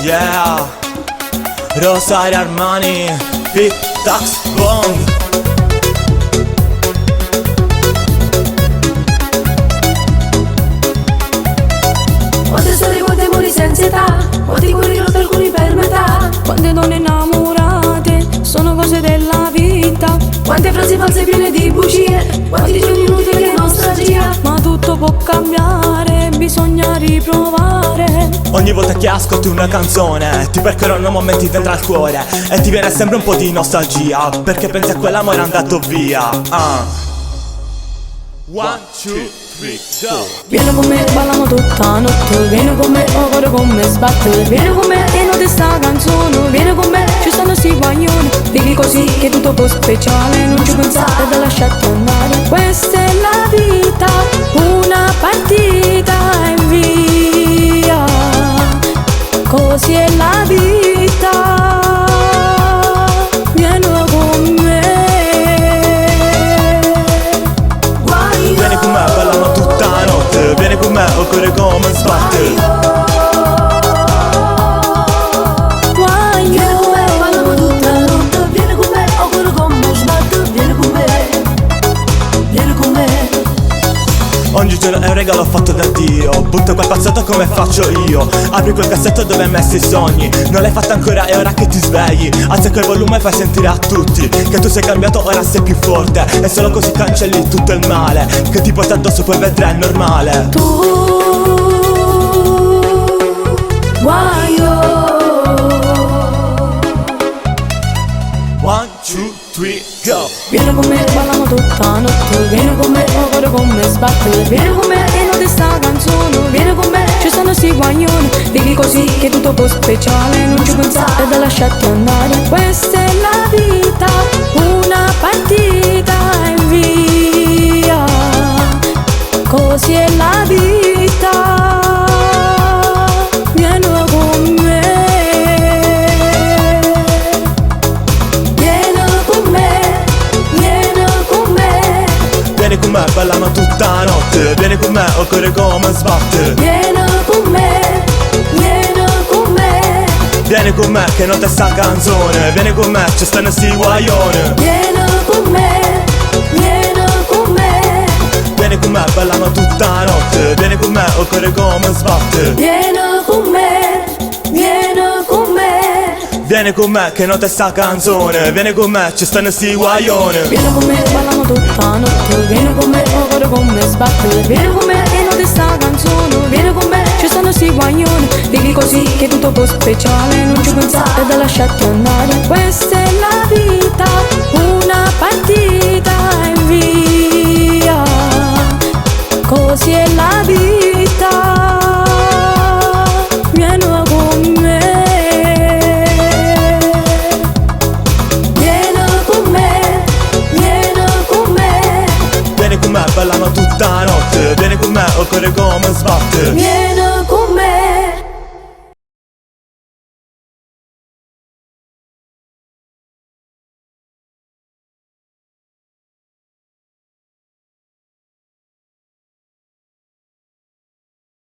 Yeah, Rosario Armani, Big Tax Bong. Quante storie, quante amori senza età, quanti cuori rotti, alcuni per metà. Quante donne innamorate, sono cose della vita. Quante frasi false piene di bugie, quanti giorni inutili che nostalgia. Ma tutto può cambiare, bisogna riprovare. Ogni volta che ascolti una canzone ti percorrono momenti dentro al cuore e ti viene sempre un po' di nostalgia, perché pensi a quell'amore andato via. 1, 2, 3, go. Vieni con me, ballamo tutta notte. Vieni con me, oh cuore come sbatte. Vieni con me e non ti sta canzone. Vieni con me, ci stanno sti guaglioni. Vivi così che tutto può speciale. Non ci pensate da lasciarti andare. Questa è la vita, una partita e via. Così è la vita. Vieni con me. Vieni con me, ballano tutta la notte. Vieni con me, oh cuore come sbatte. Vieni con me, balliamo tutta la notte. Vieni con me, oh cuore come sbatte. Vieni con me, vieni con me. Ogni giorno è un regalo fatto da Dio. Butto quel passato come faccio io. Apri quel cassetto dove hai messo i sogni. Non l'hai fatto ancora, è ora che ti svegli. Alza quel volume e fai sentire a tutti che tu sei cambiato, ora sei più forte. E solo così cancelli tutto il male che ti porta addosso, poi vedrai è normale. Guaio. 1, 2, 3, go. Vieni con me, ballamo tutta notte. Vieni con me, oh cuore come sbatte. Vieni con me e non ti sta canzone. Vieni con me, ci stanno sti guaglioni. Vivi così che tutto può speciale. Non ci pensate da lasciarti andare. Questa è la vita, una partita e via. Così è la vita. Vieni con me. Vieni con me, ballano tutta la notte. Vieni con me, oh cuore come sbatte. Vieni con me, vieni con me. Vieni con me che non te sta canzone. Vieni con me, ci stanno sti guaglioni. Vieni con me, vieni con me. Vieni con me, ballano tutta la notte. Vieni con me, oh cuore come sbatte. Vieni con me, vieni con me. Vieni con me che non te sta canzone. Vieni con me, ci stanno sti guaglioni. Vieni con me, ballamo tutta notte. Vieni con me, oh cuore come sbatte. Vieni con me e non ti sta canzone. Vieni con me, ci stanno sti guaglioni. Vivi così che tutto può speciale. Non ci pensate da lasciarti andare. Questa è la vita, una partita e via. Così è la vita. Vieni con me. Vieni con me, ballano tutta la notte. Vieni con me, oh cuore come sbatte.